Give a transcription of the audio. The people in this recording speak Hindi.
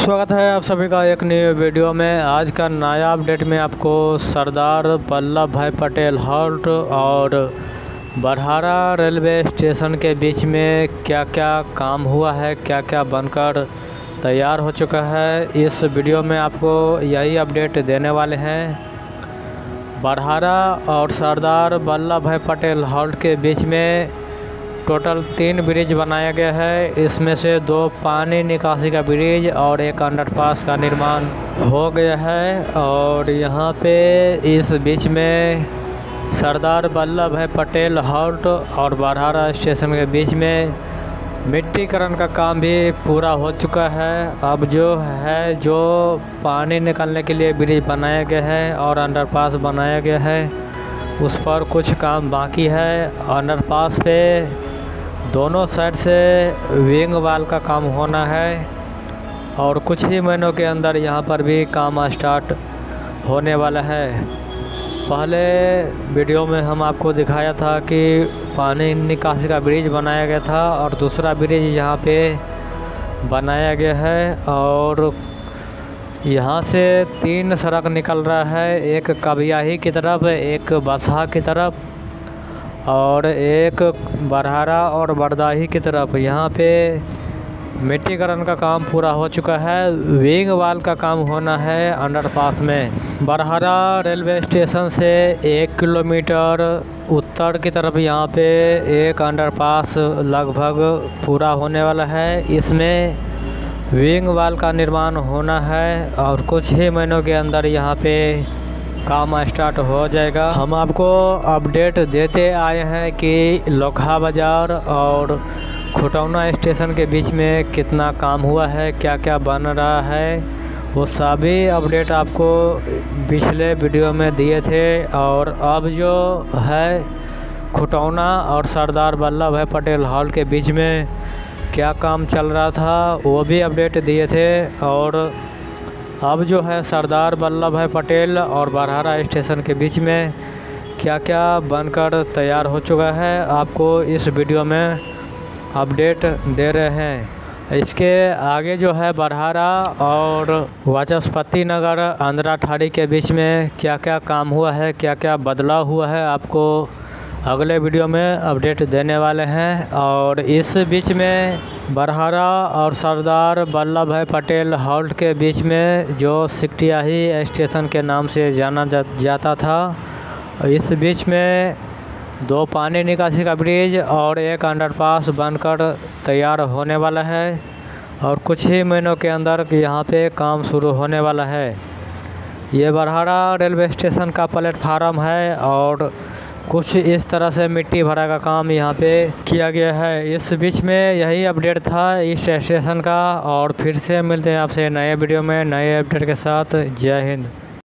स्वागत है आप सभी का एक नई वीडियो में। आज का नया अपडेट में आपको सरदार वल्लभ भाई पटेल हॉल्ट और बरहारा रेलवे स्टेशन के बीच में क्या क्या काम हुआ है, क्या क्या बनकर तैयार हो चुका है, इस वीडियो में आपको यही अपडेट देने वाले हैं। बरहारा और सरदार वल्लभ भाई पटेल हॉल्ट के बीच में टोटल 3 ब्रिज बनाया गया है। इसमें से 2 पानी निकासी का ब्रिज और एक अंडरपास का निर्माण हो गया है। और यहाँ पे इस बीच में सरदार वल्लभ भाई पटेल हॉल्ट और बरहारा स्टेशन के बीच में मिट्टीकरण का काम भी पूरा हो चुका है। अब जो पानी निकालने के लिए ब्रिज बनाया गया है और अंडरपास बनाया गया है, उस पर कुछ काम बाकी है। अंडरपास पे दोनों साइड से विंग वाल का काम होना है और कुछ ही महीनों के अंदर यहाँ पर भी काम स्टार्ट होने वाला है। पहले वीडियो में हम आपको दिखाया था कि पानी निकासी का ब्रिज बनाया गया था और दूसरा ब्रिज यहाँ पे बनाया गया है। और यहाँ से 3 सड़क निकल रहा है, एक कबियाही की तरफ, एक बसहा की तरफ और एक बरहारा और बरदाही की तरफ। यहाँ पे मिट्टीकरण का काम पूरा हो चुका है। विंग वाल का काम होना है अंडरपास में। बरहारा रेलवे स्टेशन से 1 किलोमीटर उत्तर की तरफ यहाँ पे एक अंडरपास लगभग पूरा होने वाला है। इसमें विंग वाल का निर्माण होना है और कुछ ही महीनों के अंदर यहाँ पे काम स्टार्ट हो जाएगा। हम आपको अपडेट देते आए हैं कि लोखा बाज़ार और खुटौना स्टेशन के बीच में कितना काम हुआ है, क्या क्या बन रहा है, वो सभी अपडेट आपको पिछले वीडियो में दिए थे। और अब जो है खुटौना और सरदार वल्लभ भाई पटेल हॉल के बीच में क्या काम चल रहा था, वो भी अपडेट दिए थे। और अब जो है सरदार वल्लभ भाई पटेल और बरहारा स्टेशन के बीच में क्या क्या बनकर तैयार हो चुका है, आपको इस वीडियो में अपडेट दे रहे हैं। इसके आगे जो है बरहारा और वाचस्पति नगर आंध्रा ठाड़ी के बीच में क्या क्या काम हुआ है, क्या क्या बदलाव हुआ है, आपको अगले वीडियो में अपडेट देने वाले हैं। और इस बीच में बरहारा और सरदार वल्लभ भाई पटेल हॉल्ट के बीच में जो सिकटियाही स्टेशन के नाम से जाना जाता था, इस बीच में 2 पानी निकासी का ब्रिज और एक अंडरपास बनकर तैयार होने वाला है और कुछ ही महीनों के अंदर यहाँ पे काम शुरू होने वाला है। ये बरहारा रेलवे स्टेशन का प्लेटफार्म है और कुछ इस तरह से मिट्टी भरा का काम यहाँ पे किया गया है। इस बीच में यही अपडेट था इस स्टेशन का। और फिर से मिलते हैं आपसे नए वीडियो में नए अपडेट के साथ। जय हिंद।